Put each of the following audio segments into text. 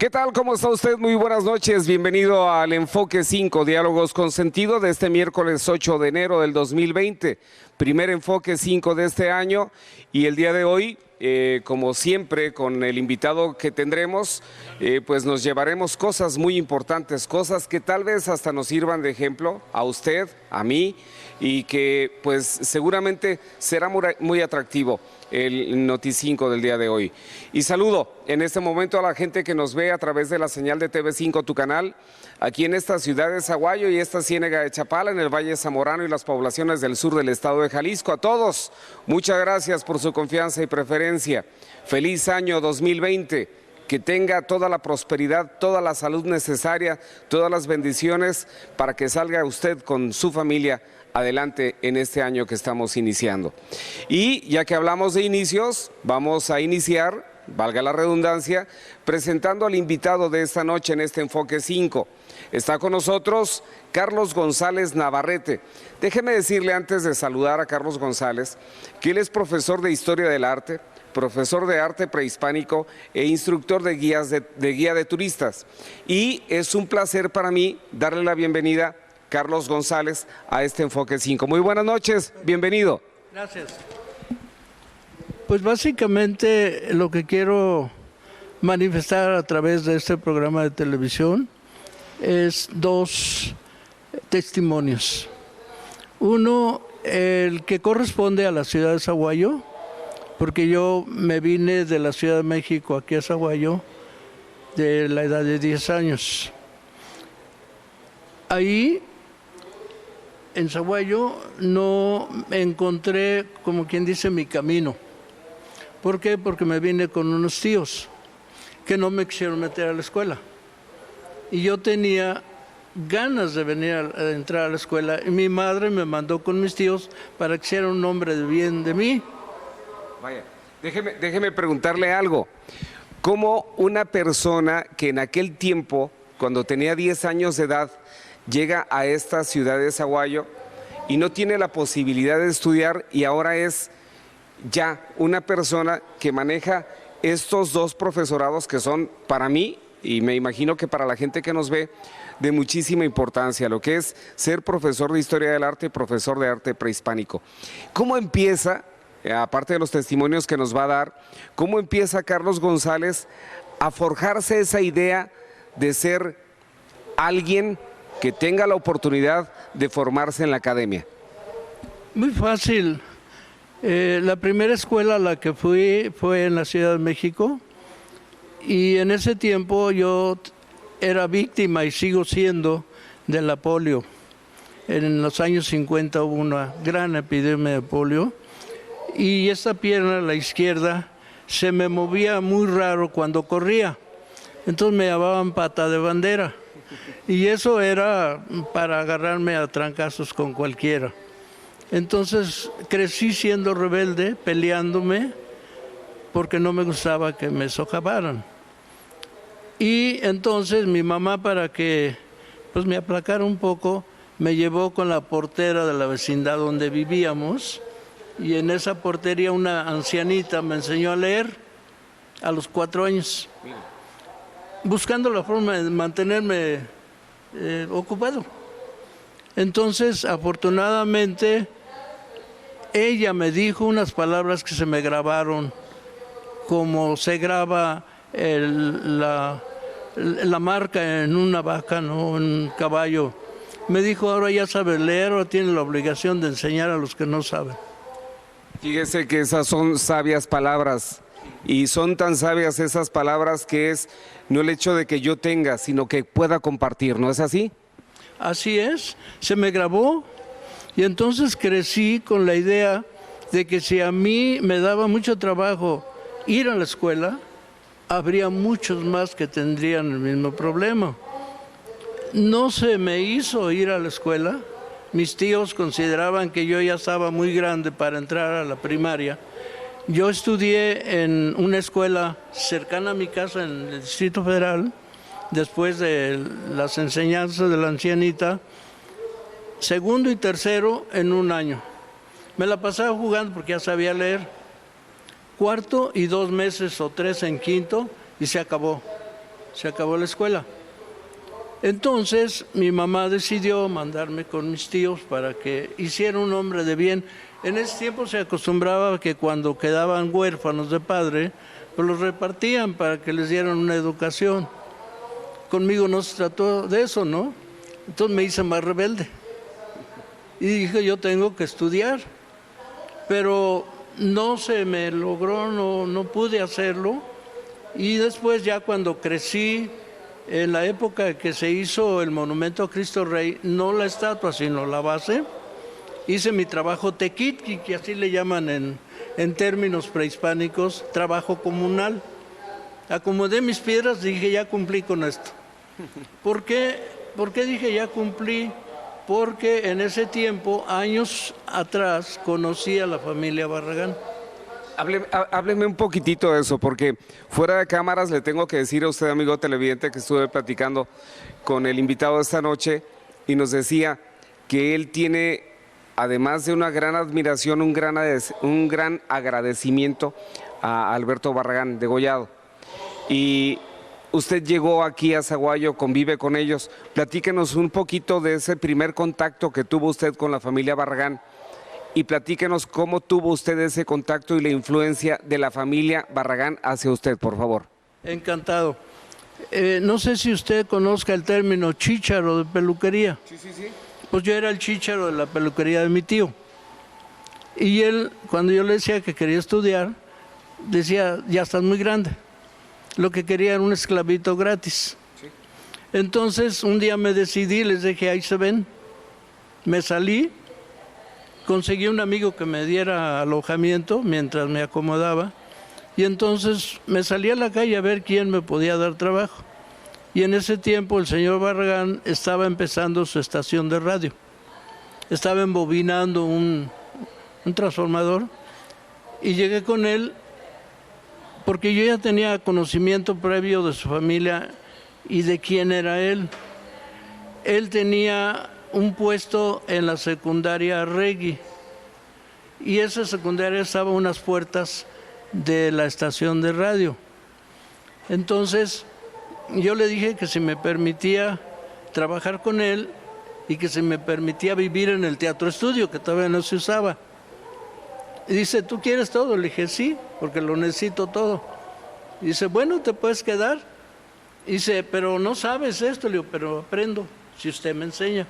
¿Qué tal? ¿Cómo está usted? Muy buenas noches. Bienvenido al Enfoque 5, Diálogos con Sentido de este miércoles 8 de enero del 2020. Primer Enfoque 5 de este año y el día de hoy, como siempre, con el invitado que tendremos, pues nos llevaremos cosas muy importantes, cosas que tal vez hasta nos sirvan de ejemplo a usted, a mí, y que pues seguramente será muy atractivo el Noti5 del día de hoy. Y saludo en este momento a la gente que nos ve a través de la señal de TV5, tu canal, aquí en esta ciudad de Zaguayo y esta ciénega de Chapala, en el Valle Zamorano y las poblaciones del sur del estado de Jalisco. A todos, muchas gracias por su confianza y preferencia. Feliz año 2020. Que tenga toda la prosperidad, toda la salud necesaria, todas las bendiciones para que salga usted con su familia adelante en este año que estamos iniciando. Y ya que hablamos de inicios, vamos a iniciar, valga la redundancia, presentando al invitado de esta noche en este Enfoque 5. Está con nosotros Carlos González Navarrete. Déjeme decirle antes de saludar a Carlos González que él es profesor de Historia del Arte, profesor de arte prehispánico e instructor de guía de turistas. Y es un placer para mí darle la bienvenida, Carlos González, a este Enfoque 5. Muy buenas noches, bienvenido. Gracias. Pues básicamente lo que quiero manifestar a través de este programa de televisión es dos testimonios. Uno, el que corresponde a la ciudad de Zaguayo, porque yo me vine de la Ciudad de México aquí a Zaguayo de la edad de 10 años. Ahí, en Zaguayo, no encontré, como quien dice, mi camino. ¿Por qué? Porque me vine con unos tíos que no me quisieron meter a la escuela. Y yo tenía ganas de venir a entrar a la escuela. Y mi madre me mandó con mis tíos para que hiciera un hombre de bien de mí. Vaya, déjeme preguntarle algo. ¿Cómo una persona que en aquel tiempo, cuando tenía 10 años de edad, llega a esta ciudad de Zaguayo y no tiene la posibilidad de estudiar y ahora es ya una persona que maneja estos dos profesorados que son para mí, y me imagino que para la gente que nos ve, de muchísima importancia, lo que es ser profesor de Historia del Arte y profesor de Arte Prehispánico? ¿Cómo empieza, aparte de los testimonios que nos va a dar, cómo empieza Carlos González a forjarse esa idea de ser alguien que tenga la oportunidad de formarse en la academia? Muy fácil. La primera escuela a la que fui fue en la Ciudad de México y en ese tiempo yo era víctima y sigo siendo de la polio. En los años 50 hubo una gran epidemia de polio y esta pierna, la izquierda, se me movía muy raro cuando corría. Entonces me llamaban pata de bandera y eso era para agarrarme a trancazos con cualquiera. Entonces crecí siendo rebelde, peleándome, porque no me gustaba que me sojavaran. Y entonces mi mamá, para que pues me aplacara un poco, me llevó con la portera de la vecindad donde vivíamos, y en esa portería una ancianita me enseñó a leer a los 4 años, buscando la forma de mantenerme ocupado. Entonces, afortunadamente, ella me dijo unas palabras que se me grabaron, como se graba la marca en una vaca, ¿no? En un caballo. Me dijo, ahora ya sabes leer, ahora tienes la obligación de enseñar a los que no saben. Fíjese que esas son sabias palabras, y son tan sabias esas palabras que es no el hecho de que yo tenga, sino que pueda compartir, ¿no es así? Así es, se me grabó. Y entonces crecí con la idea de que si a mí me daba mucho trabajo ir a la escuela, habría muchos más que tendrían el mismo problema. No se me hizo ir a la escuela. Mis tíos consideraban que yo ya estaba muy grande para entrar a la primaria. Yo estudié en una escuela cercana a mi casa en el Distrito Federal, después de las enseñanzas de la ancianita, segundo y tercero en un año. Me la pasaba jugando porque ya sabía leer. Cuarto y 2 meses o 3 en quinto y se acabó. se acabó la escuela. Entonces mi mamá decidió mandarme con mis tíos para que hiciera un hombre de bien. En ese tiempo se acostumbraba que cuando quedaban huérfanos de padre, pues los repartían para que les dieran una educación. Conmigo no se trató de eso, ¿no? Entonces me hice más rebelde. Y dije, yo tengo que estudiar. Pero no se me logró, no pude hacerlo. Y después ya cuando crecí, en la época que se hizo el monumento a Cristo Rey, no la estatua, sino la base, hice mi trabajo tequitqui, que así le llaman en términos prehispánicos, trabajo comunal. Acomodé mis piedras, dije, ya cumplí con esto. ¿Por qué dije ya cumplí? Porque en ese tiempo, años atrás, conocí a la familia Barragán. Hábleme un poquitito de eso, porque fuera de cámaras le tengo que decir a usted, amigo televidente, que estuve platicando con el invitado de esta noche y nos decía que él tiene, además de una gran admiración, un gran agradecimiento a Alberto Barragán degollado. Y usted llegó aquí a Zaguayo, convive con ellos. Platíquenos un poquito de ese primer contacto que tuvo usted con la familia Barragán y platíquenos cómo tuvo usted ese contacto y la influencia de la familia Barragán hacia usted, por favor. Encantado. No sé si usted conozca el término chícharo de peluquería. Sí. Pues yo era el chícharo de la peluquería de mi tío. Y él, cuando yo le decía que quería estudiar, decía, ya estás muy grande. Lo que quería era un esclavito gratis. Sí. Entonces, un día me decidí, les dije, ahí se ven. Me salí, conseguí un amigo que me diera alojamiento mientras me acomodaba. Y entonces me salí a la calle a ver quién me podía dar trabajo. Y en ese tiempo el señor Barragán estaba empezando su estación de radio. Estaba embobinando un transformador y llegué con él porque yo ya tenía conocimiento previo de su familia y de quién era él. Él tenía un puesto en la secundaria Regui y esa secundaria estaba a unas puertas de la estación de radio. Entonces yo le dije que si me permitía trabajar con él y que si me permitía vivir en el teatro estudio, que todavía no se usaba. Y dice, ¿tú quieres todo? Le dije, sí, porque lo necesito todo. Y dice, bueno, ¿te puedes quedar? Y dice, pero no sabes esto. Le digo, pero aprendo, si usted me enseña.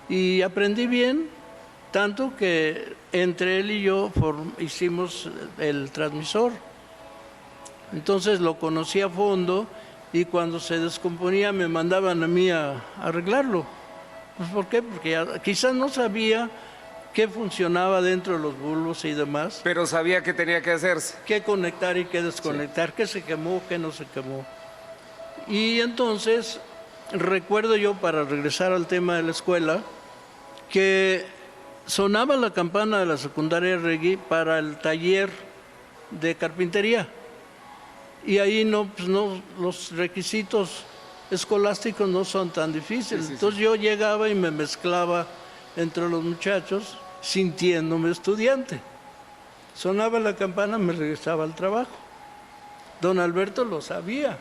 Y aprendí bien, tanto que entre él y yo hicimos el transmisor. Entonces lo conocí a fondo y cuando se descomponía me mandaban a mí a arreglarlo. Pues, ¿por qué? Porque quizás no sabía qué funcionaba dentro de los bulbos y demás. Pero sabía que tenía que hacerse. Qué conectar y qué desconectar, sí. Qué se quemó, qué no se quemó. Y entonces, recuerdo yo, para regresar al tema de la escuela, que sonaba la campana de la secundaria Regui para el taller de carpintería. Y ahí pues los requisitos escolásticos no son tan difíciles. Sí. Entonces yo llegaba y me mezclaba entre los muchachos sintiéndome estudiante. Sonaba la campana, me regresaba al trabajo. Don Alberto lo sabía.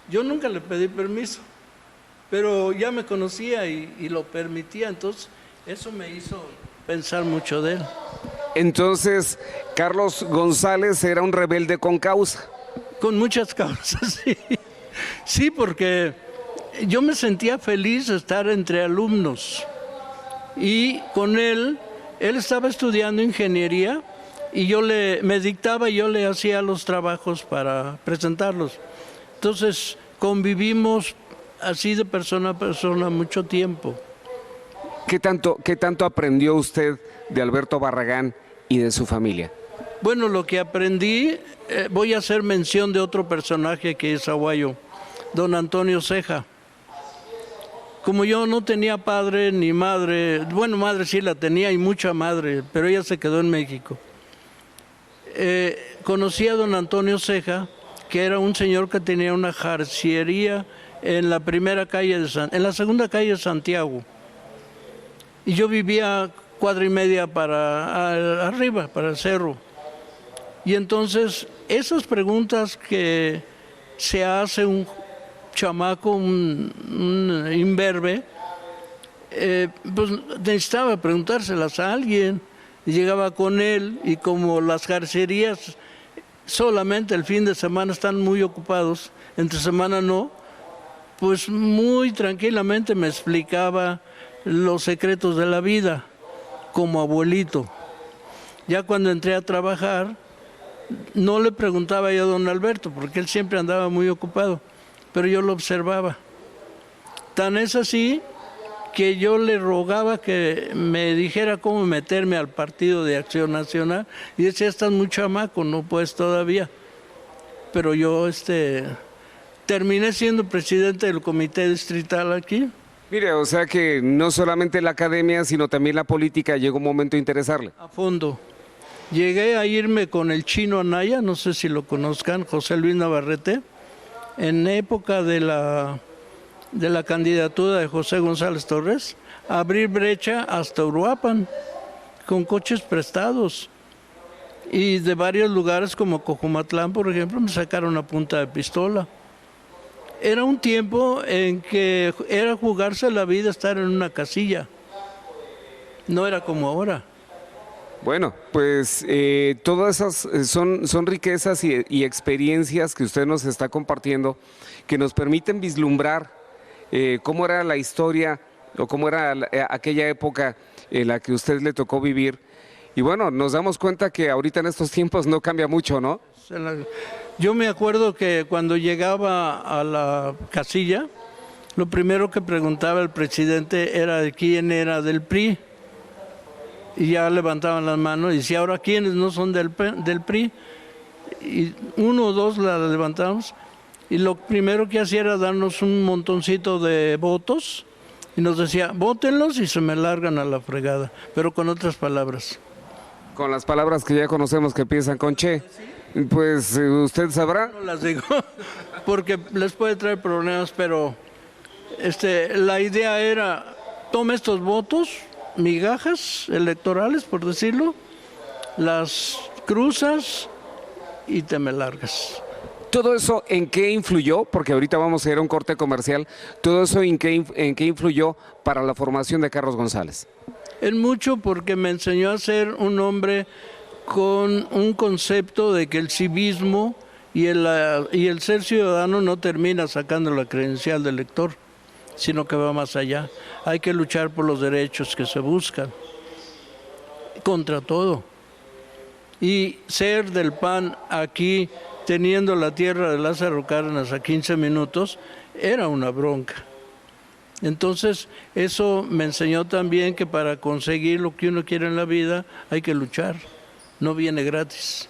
Yo nunca le pedí permiso, pero ya me conocía y lo permitía. Entonces eso me hizo pensar mucho de él. Entonces, Carlos González era un rebelde con causa. Con muchas causas, sí. Sí, porque yo me sentía feliz de estar entre alumnos. Y con él estaba estudiando ingeniería y me dictaba y yo le hacía los trabajos para presentarlos. Entonces, convivimos así de persona a persona mucho tiempo. ¿Qué tanto aprendió usted de Alberto Barragán y de su familia? Bueno, lo que aprendí, voy a hacer mención de otro personaje que es aguayo, don Antonio Ceja. Como yo no tenía padre ni madre, bueno, madre sí la tenía y mucha madre, pero ella se quedó en México. Conocí a don Antonio Ceja, que era un señor que tenía una jarciería en la en la segunda calle de Santiago. Y yo vivía cuadra y media para arriba, para el cerro. Y entonces esas preguntas que se hace chamaco, un imberbe, pues necesitaba preguntárselas a alguien. Y llegaba con él, y como las jarcerías solamente el fin de semana están muy ocupados, entre semana no, pues muy tranquilamente me explicaba los secretos de la vida, como abuelito. Ya cuando entré a trabajar, no le preguntaba yo a don Alberto, porque él siempre andaba muy ocupado, pero yo lo observaba. Tan es así que yo le rogaba que me dijera cómo meterme al Partido de Acción Nacional, y decía, estás muy chamaco, no puedes todavía. Pero yo terminé siendo presidente del comité distrital aquí. Mire, o sea que no solamente la academia, sino también la política llegó un momento a interesarle. A fondo. Llegué a irme con el Chino Anaya, no sé si lo conozcan, José Luis Navarrete, en época de la candidatura de José González Torres, a abrir brecha hasta Uruapan, con coches prestados. Y de varios lugares como Cojumatlán, por ejemplo, me sacaron a punta de pistola. Era un tiempo en que era jugarse la vida estar en una casilla. No era como ahora. Bueno, pues todas esas son riquezas y experiencias que usted nos está compartiendo, que nos permiten vislumbrar cómo era la historia o cómo era aquella época en la que a usted le tocó vivir. Y bueno, nos damos cuenta que ahorita en estos tiempos no cambia mucho, ¿no? Yo me acuerdo que cuando llegaba a la casilla, lo primero que preguntaba el presidente era de quién era del PRI. Y ya levantaban las manos y decía, ahora quiénes no son del PRI. Y uno o dos la levantamos. Y lo primero que hacía era darnos un montoncito de votos y nos decía, vótenlos y se me largan a la fregada, pero con otras palabras. Con las palabras que ya conocemos que empiezan con che, pues usted sabrá. No las digo porque les puede traer problemas, pero la idea era, toma estos votos, migajas electorales, por decirlo, las cruzas y te me largas. ¿Todo eso en qué influyó? Porque ahorita vamos a ir a un corte comercial. ¿Todo eso en qué influyó para la formación de Carlos González? En mucho, porque me enseñó a ser un hombre con un concepto de que el civismo y el ser ciudadano no termina sacando la credencial del elector, sino que va más allá. Hay que luchar por los derechos que se buscan, contra todo. Y ser del PAN aquí, teniendo la tierra de Lázaro Cárdenas a 15 minutos, era una bronca. Entonces, eso me enseñó también que para conseguir lo que uno quiere en la vida hay que luchar, no viene gratis.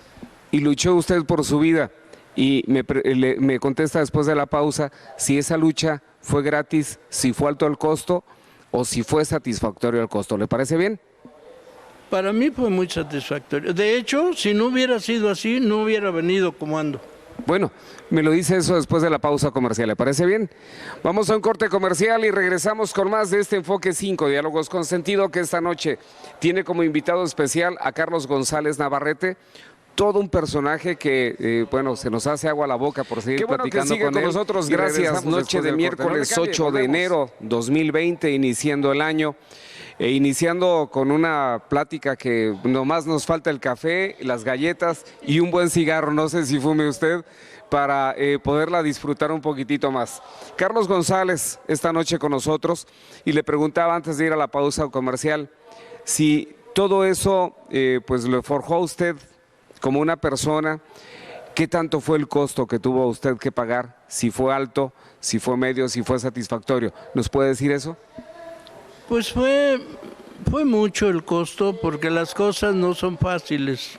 Y luchó usted por su vida, y me contesta después de la pausa si esa lucha fue gratis, si fue alto el costo o si fue satisfactorio el costo. ¿Le parece bien? Para mí fue muy satisfactorio. De hecho, si no hubiera sido así, no hubiera venido como ando. Bueno, me lo dice eso después de la pausa comercial, ¿le parece bien? Vamos a un corte comercial y regresamos con más de este Enfoque 5, Diálogos con Sentido, que esta noche tiene como invitado especial a Carlos González Navarrete, todo un personaje que, bueno, se nos hace agua a la boca por seguir platicando con nosotros. Gracias, noche de miércoles 8 de enero 2020, iniciando el año. Iniciando con una plática que nomás nos falta el café, las galletas y un buen cigarro, no sé si fume usted, para poderla disfrutar un poquitito más. Carlos González esta noche con nosotros, y le preguntaba antes de ir a la pausa comercial si todo eso pues lo forjó a usted como una persona. ¿Qué tanto fue el costo que tuvo usted que pagar? Si fue alto, si fue medio, si fue satisfactorio. ¿Nos puede decir eso? Pues fue mucho el costo, porque las cosas no son fáciles,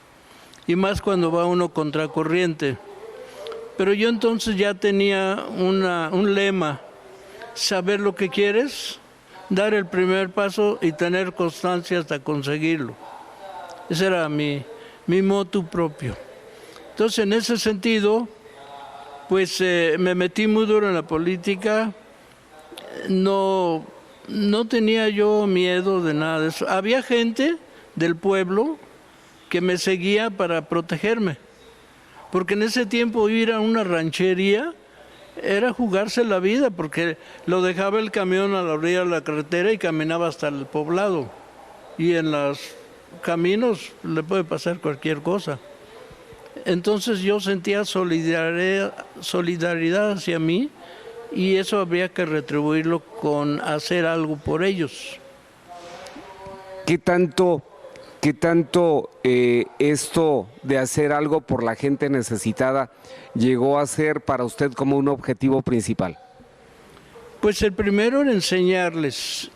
y más cuando va uno contracorriente. Pero yo entonces ya tenía un lema: saber lo que quieres, dar el primer paso y tener constancia hasta conseguirlo. Ese era mi motu propio. Entonces, en ese sentido, pues me metí muy duro en la política. No tenía yo miedo de nada de eso. Había gente del pueblo que me seguía para protegerme, porque en ese tiempo ir a una ranchería era jugarse la vida, porque lo dejaba el camión a la orilla de la carretera y caminaba hasta el poblado. Y en los caminos le puede pasar cualquier cosa. Entonces yo sentía solidaridad hacia mí, y eso habría que retribuirlo con hacer algo por ellos. ¿Qué tanto esto de hacer algo por la gente necesitada llegó a ser para usted como un objetivo principal? Pues el primero era enseñarles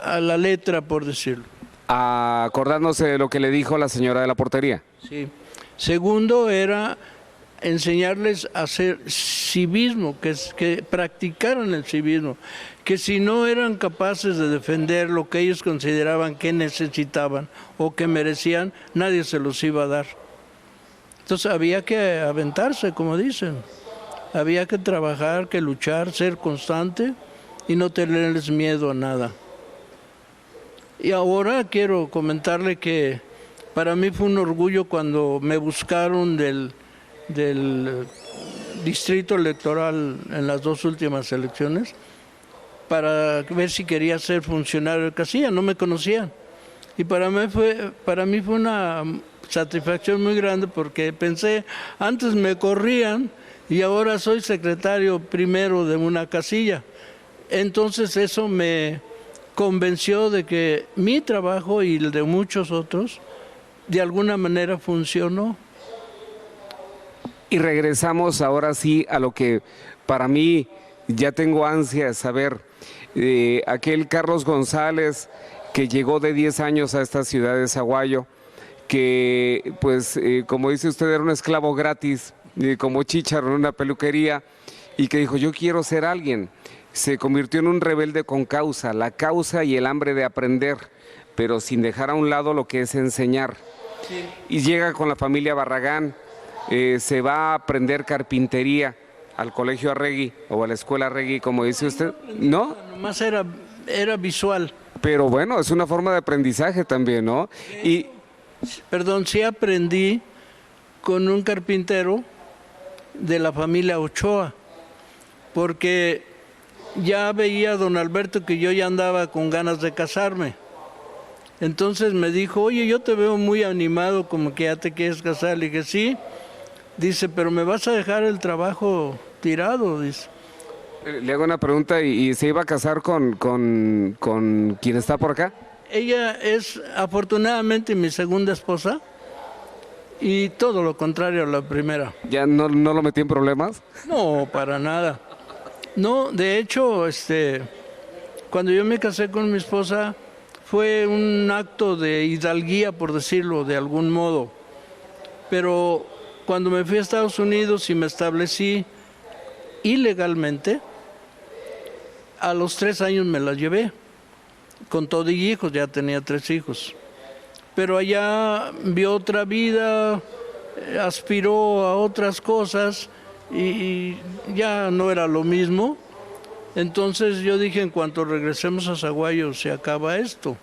a la letra, por decirlo. Acordándose de lo que le dijo la señora de la portería. Sí. Segundo era enseñarles a hacer civismo, que practicaran el civismo, que si no eran capaces de defender lo que ellos consideraban que necesitaban o que merecían, nadie se los iba a dar. Entonces había que aventarse, como dicen, había que trabajar, que luchar, ser constante y no tenerles miedo a nada. Y ahora quiero comentarle que para mí fue un orgullo cuando me buscaron del distrito electoral en las dos últimas elecciones para ver si quería ser funcionario de casilla. No me conocían. Y para mí fue una satisfacción muy grande, porque pensé, antes me corrían y ahora soy secretario primero de una casilla. Entonces eso me convenció de que mi trabajo y el de muchos otros de alguna manera funcionó. Y regresamos ahora sí a lo que para mí ya tengo ansia de saber. Aquel Carlos González que llegó de 10 años a esta ciudad de Zaguayo, que pues como dice usted era un esclavo gratis, como chícharo en una peluquería, y que dijo yo quiero ser alguien. Se convirtió en un rebelde con causa, la causa y el hambre de aprender, pero sin dejar a un lado lo que es enseñar. Sí. Y llega con la familia Barragán, se va a aprender carpintería al colegio Arregui o a la escuela Arregui, como dice usted, ¿no? Nomás era visual. Pero bueno, es una forma de aprendizaje también, ¿no? Y perdón, sí aprendí con un carpintero de la familia Ochoa, porque ya veía a don Alberto que yo ya andaba con ganas de casarme. Entonces me dijo, oye, yo te veo muy animado, como que ya te quieres casar. Le dije, sí. Dice, pero me vas a dejar el trabajo tirado, dice. Le hago una pregunta, ¿y se iba a casar con quien está por acá? Ella es afortunadamente mi segunda esposa y todo lo contrario a la primera. ¿Ya no lo metí en problemas? No, para nada. No, de hecho, cuando yo me casé con mi esposa fue un acto de hidalguía, por decirlo de algún modo. Pero cuando me fui a Estados Unidos y me establecí ilegalmente, a los 3 años me la llevé, con todo y hijos, ya tenía 3 hijos. Pero allá vio otra vida, aspiró a otras cosas y ya no era lo mismo. Entonces yo dije, en cuanto regresemos a Zaguayo, se acaba esto.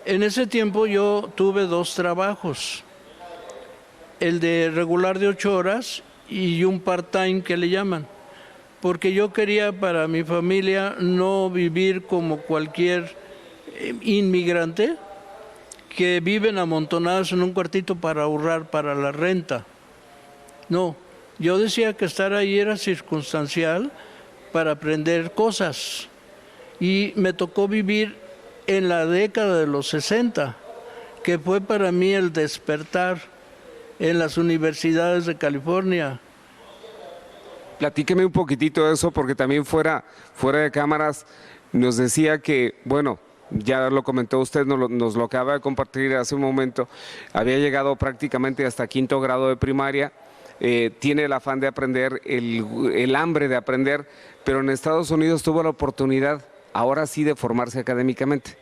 En ese tiempo yo tuve 2 trabajos, el de regular de 8 horas y un part-time que le llaman, porque yo quería para mi familia no vivir como cualquier inmigrante que viven amontonados en un cuartito para ahorrar para la renta. No, yo decía que estar ahí era circunstancial para aprender cosas, y me tocó vivir en la década de los 60, que fue para mí el despertar en las universidades de California. Platíqueme un poquitito de eso, porque también fuera de cámaras nos decía que, bueno, ya lo comentó usted, nos lo acaba de compartir hace un momento, había llegado prácticamente hasta 5º grado de primaria, tiene el afán de aprender, el hambre de aprender, pero en Estados Unidos tuvo la oportunidad, ahora sí, de formarse académicamente.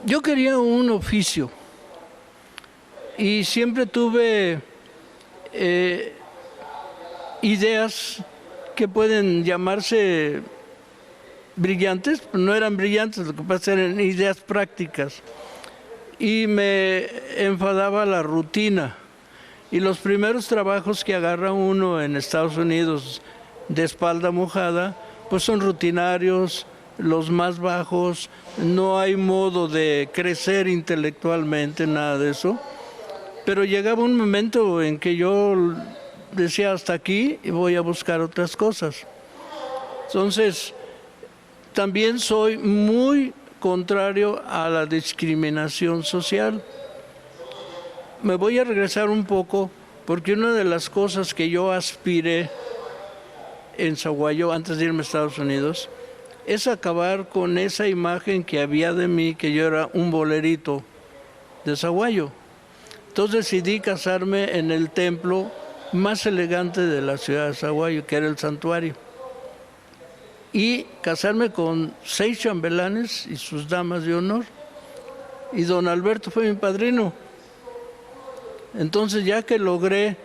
Yo quería un oficio y siempre tuve ideas que pueden llamarse brillantes, pero no eran brillantes, lo que pasa eran ideas prácticas. Y me enfadaba la rutina. Y los primeros trabajos que agarra uno en Estados Unidos de espalda mojada, pues son rutinarios, los más bajos, no hay modo de crecer intelectualmente, nada de eso. Pero llegaba un momento en que yo decía hasta aquí y voy a buscar otras cosas. Entonces, también soy muy contrario a la discriminación social. Me voy a regresar un poco porque una de las cosas que yo aspiré en Zaguayo antes de irme a Estados Unidos es acabar con esa imagen que había de mí, que yo era un bolerito de Zaguayo. Entonces decidí casarme en el templo más elegante de la ciudad de Zaguayo, que era el santuario. Y casarme con 6 chambelanes y sus damas de honor. Y don Alberto fue mi padrino. Entonces, ya que logré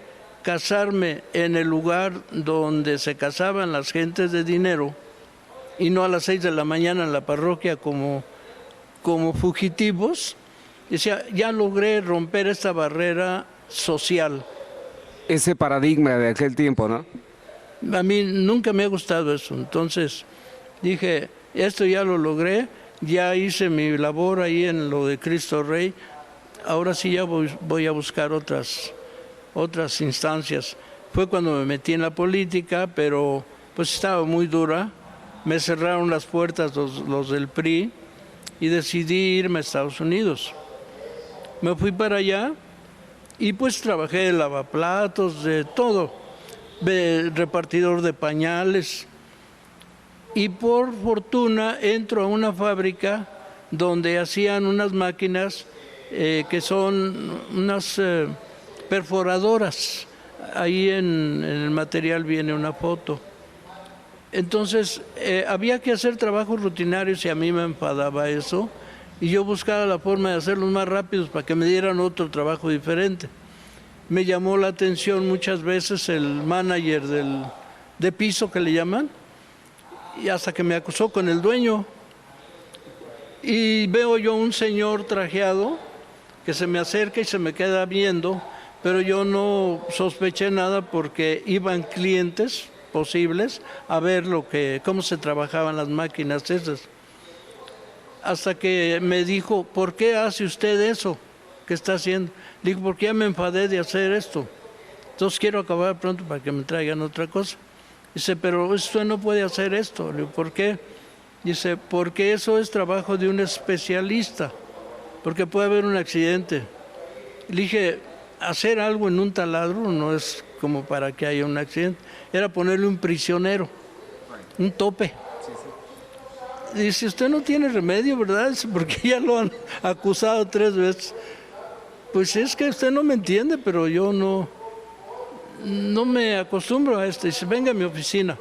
casarme en el lugar donde se casaban las gentes de dinero, y no a las 6 de la mañana en la parroquia como fugitivos, decía, ya logré romper esta barrera social. Ese paradigma de aquel tiempo, ¿no? A mí nunca me ha gustado eso. Entonces dije, esto ya lo logré, ya hice mi labor ahí en lo de Cristo Rey, ahora sí ya voy a buscar otras instancias. Fue cuando me metí en la política, pero pues estaba muy dura, me cerraron las puertas los del PRI y decidí irme a Estados Unidos. Me fui para allá y pues trabajé de lavaplatos, de todo, de repartidor de pañales. Y por fortuna entro a una fábrica donde hacían unas máquinas que son unas perforadoras. Ahí en el material viene una foto. Entonces había que hacer trabajos rutinarios y a mí me enfadaba eso. Y yo buscaba la forma de hacerlos más rápidos para que me dieran otro trabajo diferente. Me llamó la atención muchas veces el manager de piso que le llaman, y hasta que me acusó con el dueño. Y veo yo un señor trajeado que se me acerca y se me queda viendo, pero yo no sospeché nada porque iban clientes posibles a ver cómo se trabajaban las máquinas esas. Hasta que me dijo, ¿por qué hace usted eso que está haciendo? Le digo, porque ya me enfadé de hacer esto. Entonces quiero acabar pronto para que me traigan otra cosa. Dice, pero usted no puede hacer esto. Le digo, ¿por qué? Dice, porque eso es trabajo de un especialista, porque puede haber un accidente. Le dije, hacer algo en un taladro no es como para que haya un accidente. Era ponerle un prisionero, un tope. Dice, usted no tiene remedio, ¿verdad? Porque ya lo han acusado 3 veces. Pues es que usted no me entiende, pero yo no me acostumbro a esto. Dice, venga a mi oficina.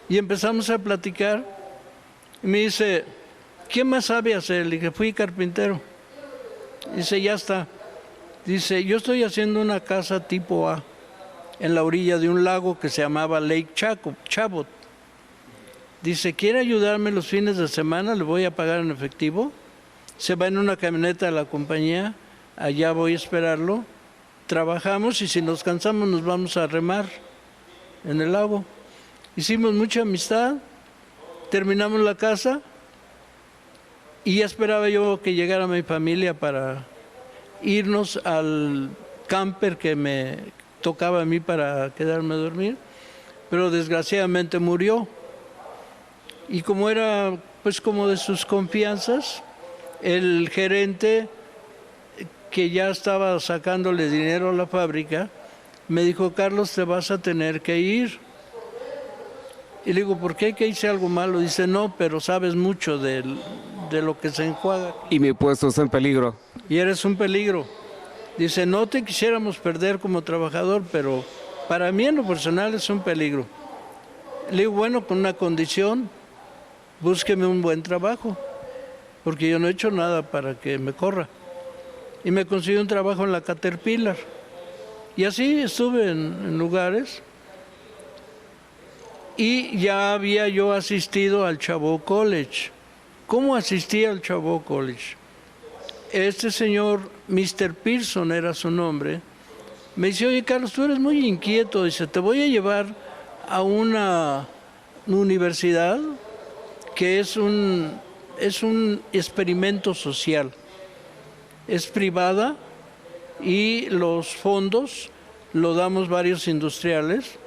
Y empezamos a platicar. Y me dice, ¿qué más sabe hacer? Le dije, fui carpintero. Dice, ya está. Dice, yo estoy haciendo una casa tipo A en la orilla de un lago que se llamaba Lake Chabot. Dice, ¿quiere ayudarme los fines de semana? Le voy a pagar en efectivo. Se va en una camioneta de la compañía, allá voy a esperarlo. Trabajamos y si nos cansamos nos vamos a remar en el lago. Hicimos mucha amistad, terminamos la casa y ya esperaba yo que llegara mi familia para irnos al camper que me tocaba a mí para quedarme a dormir, pero desgraciadamente murió. Y como era pues como de sus confianzas, el gerente que ya estaba sacándole dinero a la fábrica, me dijo, Carlos, te vas a tener que ir. Y le digo, ¿por qué? ¿Que hice algo malo? Dice, no, pero sabes mucho de lo que se enjuaga. Y mi puesto está en peligro. Y eres un peligro. Dice, no te quisiéramos perder como trabajador, pero para mí en lo personal es un peligro. Le digo, bueno, con una condición, búsqueme un buen trabajo, porque yo no he hecho nada para que me corra. Y me consiguió un trabajo en la Caterpillar. Y así estuve en lugares. Y ya había yo asistido al Chabot College. ¿Cómo asistí al Chabot College? Este señor, Mr. Pearson era su nombre, Me dice, oye Carlos, tú eres muy inquieto, dice, te voy a llevar a una universidad que es un experimento social, es privada y los fondos lo damos varios industriales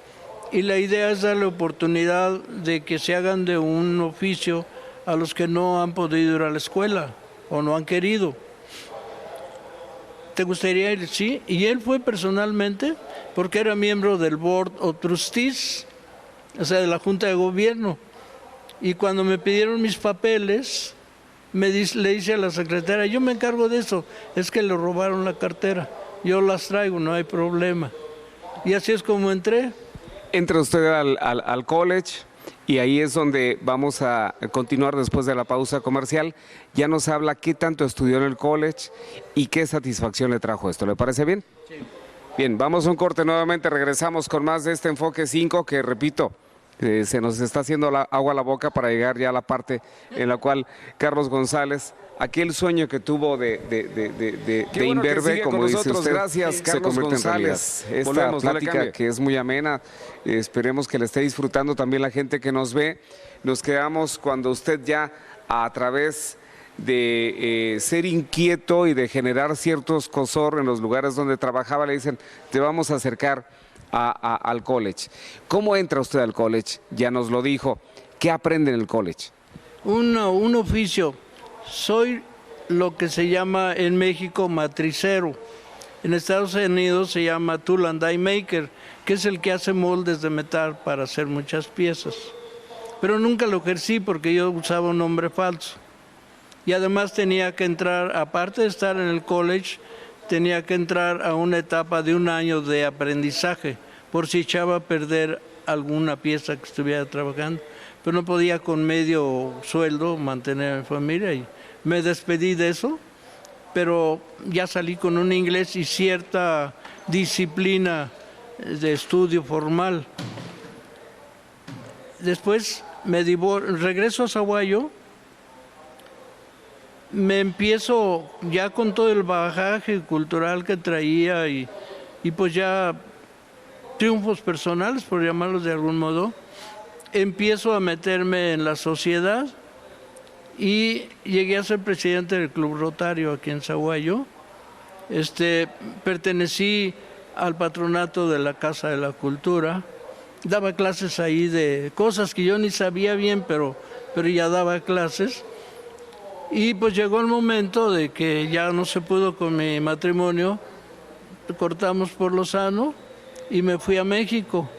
y la idea es darle oportunidad de que se hagan de un oficio a los que no han podido ir a la escuela o no han querido. ¿Te gustaría ir? Sí. Y él fue personalmente porque era miembro del Board of Trustees, o sea, de la Junta de Gobierno. Y cuando me pidieron mis papeles, le dice a la secretaria, yo me encargo de eso, es que le robaron la cartera, yo las traigo, no hay problema. Y así es como entré. Entra usted al college y ahí es donde vamos a continuar después de la pausa comercial. Ya nos habla qué tanto estudió en el college y qué satisfacción le trajo esto. ¿Le parece bien? Sí. Bien, vamos a un corte nuevamente, regresamos con más de este Enfoque 5 que, repito, se nos está haciendo agua a la boca para llegar ya a la parte en la cual Carlos González, aquel sueño que tuvo de imberbe, como dice usted, gracias, Carlos se convierte González. en realidad. Esta plática que es muy amena, esperemos que la esté disfrutando también la gente que nos ve. Nos quedamos cuando usted ya a través de ser inquieto y de generar cierto escozor en los lugares donde trabajaba, le dicen, te vamos a acercar al college. ¿Cómo entra usted al college? Ya nos lo dijo. ¿Qué aprende en el college? Un oficio. Soy lo que se llama en México matricero. En Estados Unidos se llama tool and die maker, que es el que hace moldes de metal para hacer muchas piezas. Pero nunca lo ejercí porque yo usaba un nombre falso. Y además tenía que entrar, aparte de estar en el college, tenía que entrar a una etapa de 1 año de aprendizaje, por si echaba a perder alguna pieza que estuviera trabajando. Pero no podía con medio sueldo mantener a mi familia y me despedí de eso, pero ya salí con un inglés y cierta disciplina de estudio formal. Después regreso a Sahuayo, me empiezo ya con todo el bagaje cultural que traía y pues ya triunfos personales, por llamarlos de algún modo, empiezo a meterme en la sociedad y llegué a ser presidente del Club Rotario aquí en Sahuayo. Pertenecí al patronato de la Casa de la Cultura, daba clases ahí de cosas que yo ni sabía bien, pero ya daba clases. Y pues llegó el momento de que ya no se pudo con mi matrimonio, cortamos por lo sano y me fui a México.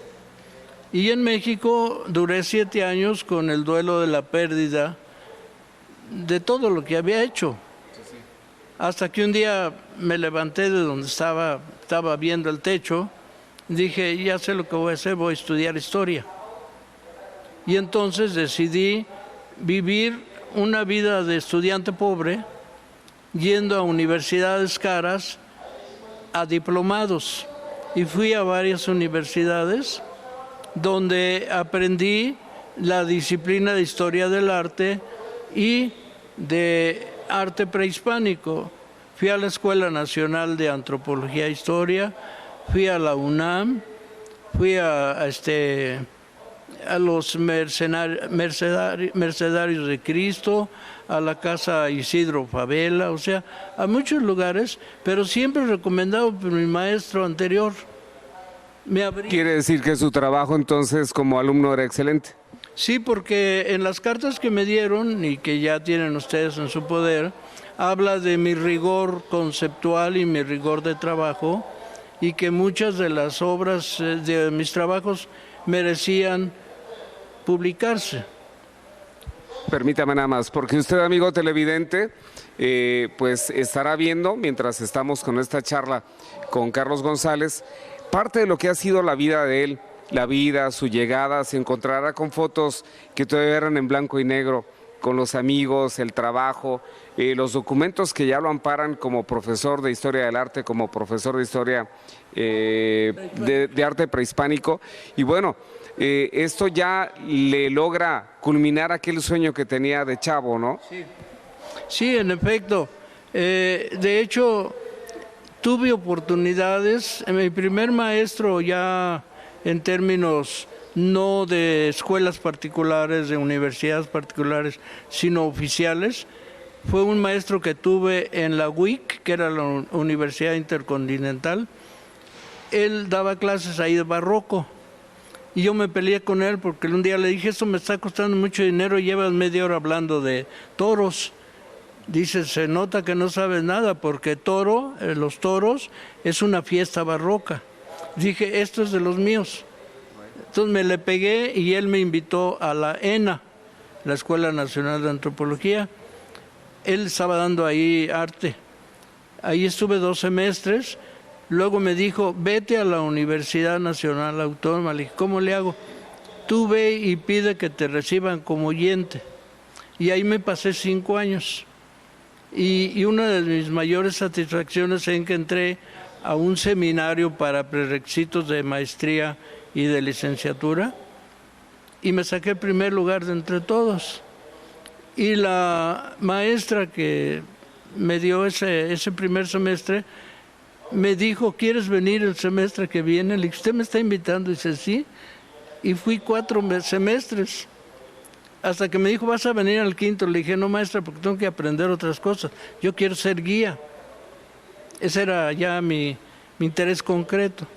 Y en México duré 7 años con el duelo de la pérdida de todo lo que había hecho. Hasta que un día me levanté de donde estaba viendo el techo, dije, ya sé lo que voy a hacer, voy a estudiar historia. Y entonces decidí vivir una vida de estudiante pobre, yendo a universidades caras, a diplomados. Y fui a varias universidades donde aprendí la disciplina de historia del arte y de arte prehispánico. Fui a la Escuela Nacional de Antropología e Historia, fui a la UNAM, fui a los Mercedarios de Cristo, a la Casa Isidro Favela, o sea, a muchos lugares, pero siempre recomendado por mi maestro anterior. ¿Quiere decir que su trabajo entonces como alumno era excelente? Sí, porque en las cartas que me dieron y que ya tienen ustedes en su poder, habla de mi rigor conceptual y mi rigor de trabajo y que muchas de las obras de mis trabajos merecían publicarse. Permítame nada más, porque usted, amigo televidente, pues estará viendo, mientras estamos con esta charla con Carlos González, parte de lo que ha sido la vida de él, la vida, su llegada, se encontrará con fotos que todavía eran en blanco y negro, con los amigos, el trabajo, los documentos que ya lo amparan como profesor de Historia del Arte, como profesor de Historia de Arte Prehispánico. Y bueno, esto ya le logra culminar aquel sueño que tenía de chavo, ¿no? Sí, en efecto. De hecho, tuve oportunidades. Mi primer maestro ya en términos no de escuelas particulares, de universidades particulares, sino oficiales, fue un maestro que tuve en la UIC, que era la Universidad Intercontinental. Él daba clases ahí de barroco y yo me peleé con él porque un día le dije, esto me está costando mucho dinero, llevas media hora hablando de toros. Dice, se nota que no sabes nada porque los toros es una fiesta barroca. Dije, esto es de los míos. Entonces me le pegué y él me invitó a la ENA, la Escuela Nacional de Antropología. Él estaba dando ahí arte. Ahí estuve 2 semestres. Luego me dijo, vete a la Universidad Nacional Autónoma. Le dije, ¿cómo le hago? Tú ve y pide que te reciban como oyente. Y ahí me pasé 5 años. Y una de mis mayores satisfacciones es que entré a un seminario para prerequisitos de maestría y de licenciatura y me saqué el primer lugar de entre todos. Y la maestra que me dio ese primer semestre me dijo, ¿quieres venir el semestre que viene? Le dije, ¿usted me está invitando? Y dice, sí. Y fui 4 semestres. Hasta que me dijo, ¿vas a venir al 5º? Le dije, no, maestra, porque tengo que aprender otras cosas. Yo quiero ser guía. Ese era ya mi interés concreto.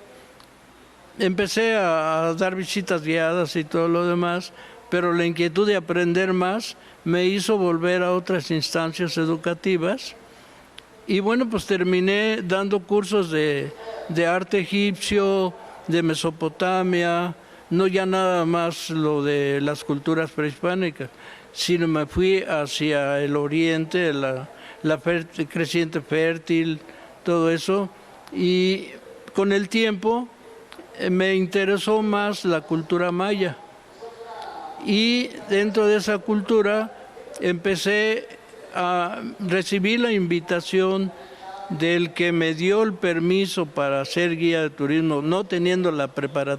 Empecé a dar visitas guiadas y todo lo demás, pero la inquietud de aprender más me hizo volver a otras instancias educativas. Y bueno, pues terminé dando cursos de arte egipcio, de Mesopotamia, no ya nada más lo de las culturas prehispánicas, sino me fui hacia el oriente, la creciente fértil, todo eso. Y con el tiempo me interesó más la cultura maya. Y dentro de esa cultura empecé a recibir la invitación del que me dio el permiso para ser guía de turismo, no teniendo la prepa,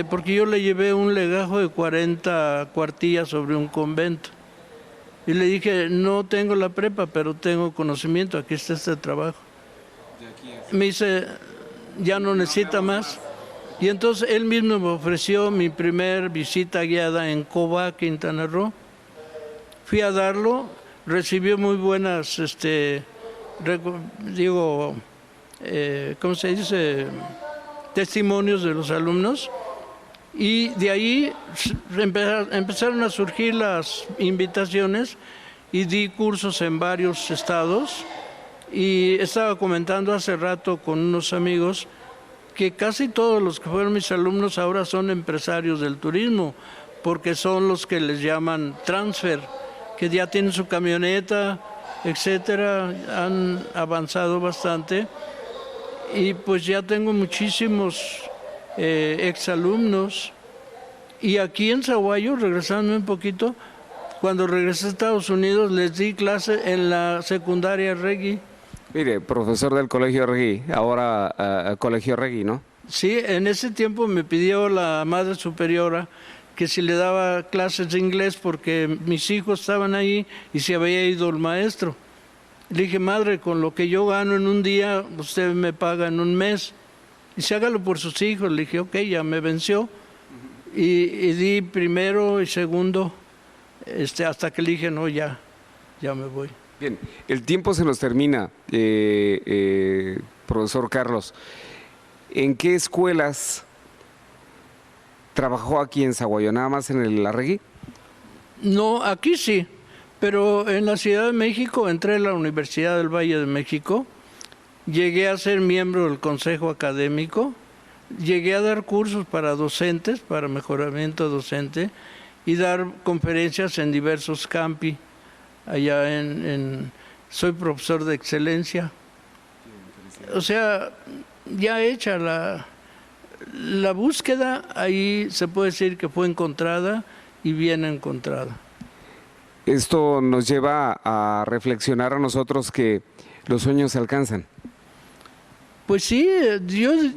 porque yo le llevé un legajo de 40 cuartillas sobre un convento. Y le dije, no tengo la prepa, pero tengo conocimiento, aquí está este trabajo. Me dice, ya no necesita más. Y entonces él mismo me ofreció mi primer visita guiada en Cobá, Quintana Roo. Fui a darlo, recibió muy buenas, ¿cómo se dice? Testimonios de los alumnos. Y de ahí empezaron a surgir las invitaciones y di cursos en varios estados. Y estaba comentando hace rato con unos amigos que casi todos los que fueron mis alumnos ahora son empresarios del turismo, porque son los que les llaman transfer, que ya tienen su camioneta, etcétera, han avanzado bastante. Y pues ya tengo muchísimos exalumnos. Y aquí en Sahuayo, regresando un poquito, cuando regresé a Estados Unidos les di clase en la secundaria Regui. Mire, profesor del Colegio Regui, ahora Colegio Regui, ¿no? Sí, en ese tiempo me pidió la madre superiora que si le daba clases de inglés porque mis hijos estaban ahí y se había ido el maestro. Le dije, madre, con lo que yo gano en un día, usted me paga en un mes. Y se hágalo por sus hijos. Le dije, ok, ya me venció. Y di primero y segundo, hasta que le dije, no, ya me voy. Bien, el tiempo se nos termina, profesor Carlos. ¿En qué escuelas trabajó aquí en Sahuayo? ¿Nada más en el Arregui? No, aquí sí, pero en la Ciudad de México entré en la Universidad del Valle de México, llegué a ser miembro del Consejo Académico, llegué a dar cursos para docentes, para mejoramiento docente, y dar conferencias en diversos campi. Allá soy profesor de excelencia. O sea, ya hecha la búsqueda, ahí se puede decir que fue encontrada y bien encontrada. Esto nos lleva a reflexionar a nosotros que los sueños se alcanzan. Pues sí,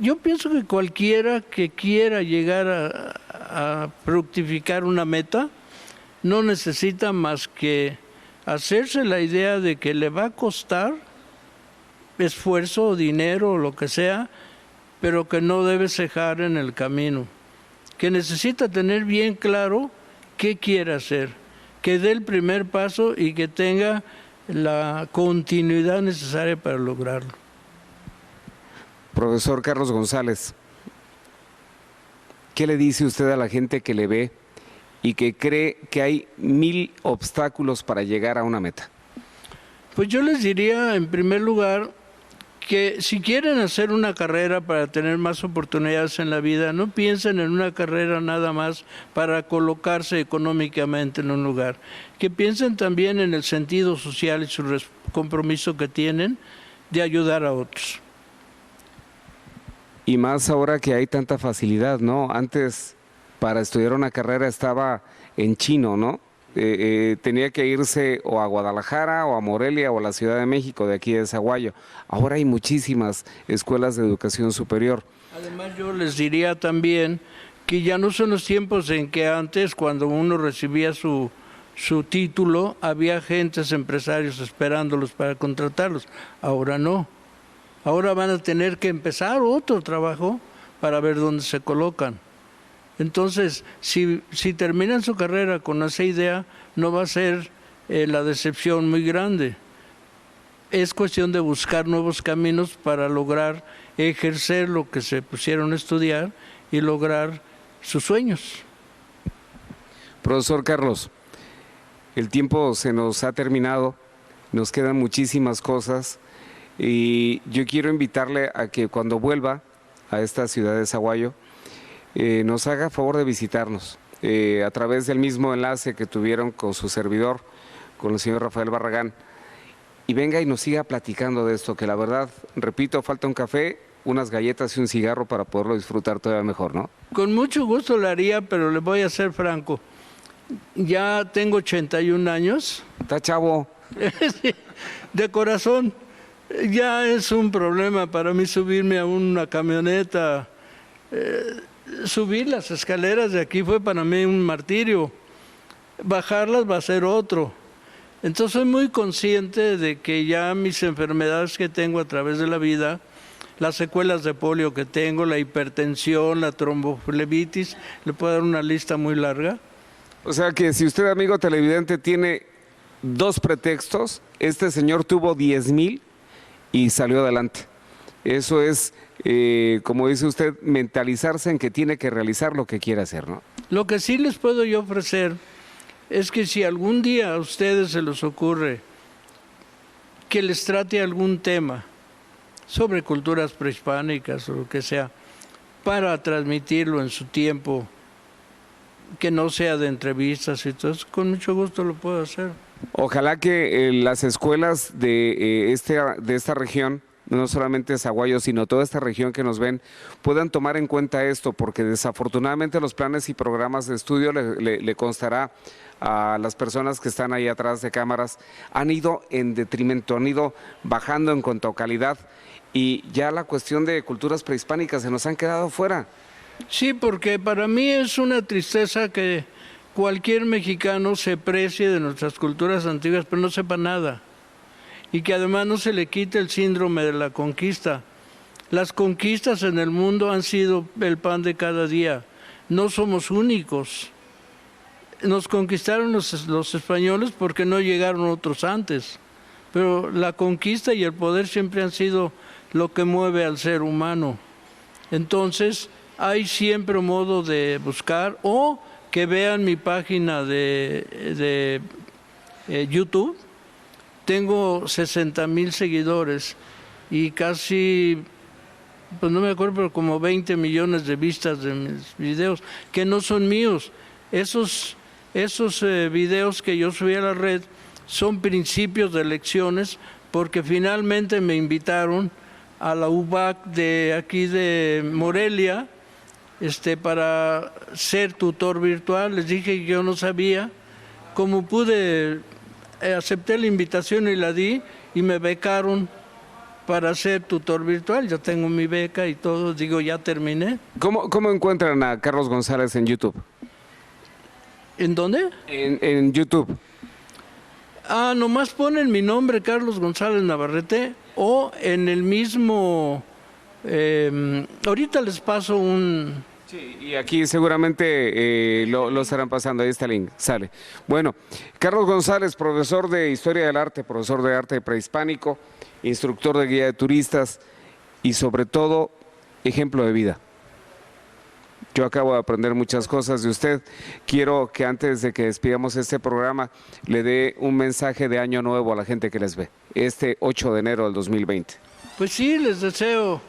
yo pienso que cualquiera que quiera llegar a fructificar una meta no necesita más que hacerse la idea de que le va a costar esfuerzo, dinero o lo que sea, pero que no debe cejar en el camino, que necesita tener bien claro qué quiere hacer, que dé el primer paso y que tenga la continuidad necesaria para lograrlo. Profesor Carlos González, ¿qué le dice usted a la gente que le ve y que cree que hay 1000 obstáculos para llegar a una meta? Pues yo les diría, en primer lugar, que si quieren hacer una carrera para tener más oportunidades en la vida, no piensen en una carrera nada más para colocarse económicamente en un lugar, que piensen también en el sentido social y su compromiso que tienen de ayudar a otros. Y más ahora que hay tanta facilidad, ¿no? Antes para estudiar una carrera estaba en chino, ¿no? Tenía que irse o a Guadalajara o a Morelia o a la Ciudad de México, de aquí de Zaguayo. Ahora hay muchísimas escuelas de educación superior. Además yo les diría también que ya no son los tiempos en que antes, cuando uno recibía su título, había agentes, empresarios esperándolos para contratarlos. Ahora no. Ahora van a tener que empezar otro trabajo para ver dónde se colocan. Entonces, si terminan su carrera con esa idea, no va a ser la decepción muy grande. Es cuestión de buscar nuevos caminos para lograr ejercer lo que se pusieron a estudiar y lograr sus sueños. Profesor Carlos, el tiempo se nos ha terminado, nos quedan muchísimas cosas y yo quiero invitarle a que cuando vuelva a esta ciudad de Zaguayo, nos haga favor de visitarnos a través del mismo enlace que tuvieron con su servidor, con el señor Rafael Barragán, y venga y nos siga platicando de esto, que la verdad, repito, falta un café, unas galletas y un cigarro para poderlo disfrutar todavía mejor, ¿no? Con mucho gusto lo haría, pero le voy a ser franco. Ya tengo 81 años. Está chavo. De corazón. Ya es un problema para mí subirme a una camioneta. Subir las escaleras de aquí fue para mí un martirio. Bajarlas va a ser otro. Entonces soy muy consciente de que ya mis enfermedades que tengo a través de la vida, las secuelas de polio que tengo, la hipertensión, la tromboflebitis, le puedo dar una lista muy larga. O sea que si usted, amigo televidente, tiene 2 pretextos, este señor tuvo 10,000 y salió adelante. Eso es, como dice usted, mentalizarse en que tiene que realizar lo que quiere hacer, ¿no? Lo que sí les puedo yo ofrecer es que si algún día a ustedes se les ocurre que les trate algún tema sobre culturas prehispánicas o lo que sea, para transmitirlo en su tiempo, que no sea de entrevistas y todo eso, con mucho gusto lo puedo hacer. Ojalá que las escuelas de esta región, no solamente Zaguayo, sino toda esta región que nos ven, puedan tomar en cuenta esto, porque desafortunadamente los planes y programas de estudio, le constará a las personas que están ahí atrás de cámaras, han ido en detrimento, han ido bajando en cuanto a calidad, y ya la cuestión de culturas prehispánicas se nos han quedado fuera. Sí, porque para mí es una tristeza que cualquier mexicano se precie de nuestras culturas antiguas, pero no sepa nada. Y que además no se le quite el síndrome de la conquista. Las conquistas en el mundo han sido el pan de cada día. No somos únicos. Nos conquistaron los españoles porque no llegaron otros antes. Pero la conquista y el poder siempre han sido lo que mueve al ser humano. Entonces, hay siempre un modo de buscar, o que vean mi página de YouTube. Tengo 60,000 seguidores y casi, pues no me acuerdo, pero como 20 millones de vistas de mis videos, que no son míos. Esos videos que yo subí a la red son principios de lecciones, porque finalmente me invitaron a la UBAC de aquí de Morelia, para ser tutor virtual. Les dije que yo no sabía. Como pude, acepté la invitación y la di, y me becaron para ser tutor virtual. Ya tengo mi beca y todo, digo, ya terminé. ¿Cómo encuentran a Carlos González en YouTube? ¿En dónde? En YouTube. Nomás ponen mi nombre, Carlos González Navarrete, o en el mismo... ahorita les paso un... Sí, y aquí seguramente lo estarán pasando, ahí está el link, sale. Bueno, Carlos González, profesor de Historia del Arte, profesor de Arte Prehispánico, instructor de guía de turistas y sobre todo, ejemplo de vida. Yo acabo de aprender muchas cosas de usted. Quiero que antes de que despidamos este programa, le dé un mensaje de año nuevo a la gente que les ve, este 8 de enero del 2020. Pues sí, les deseo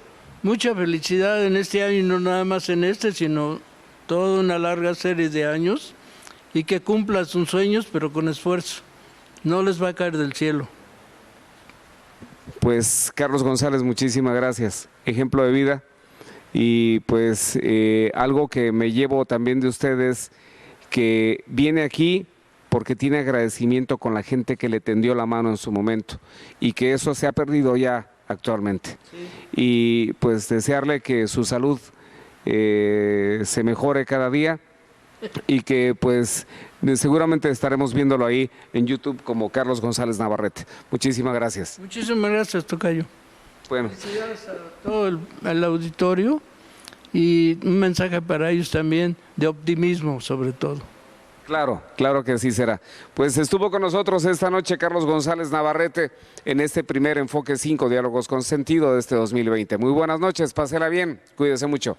mucha felicidad en este año y no nada más en este, sino toda una larga serie de años y que cumplan sus sueños, pero con esfuerzo. No les va a caer del cielo. Pues Carlos González, muchísimas gracias. Ejemplo de vida. Y pues algo que me llevo también de ustedes, que viene aquí porque tiene agradecimiento con la gente que le tendió la mano en su momento y que eso se ha perdido ya actualmente. Sí. Y pues desearle que su salud se mejore cada día y que pues seguramente estaremos viéndolo ahí en YouTube como Carlos González Navarrete. Muchísimas gracias. Muchísimas gracias, tocayo. Bueno. Felicidades a todo el auditorio y un mensaje para ellos también de optimismo sobre todo. Claro, claro que así será. Pues estuvo con nosotros esta noche Carlos González Navarrete en este primer Enfoque 5, Diálogos con Sentido de este 2020. Muy buenas noches, pásela bien, cuídese mucho.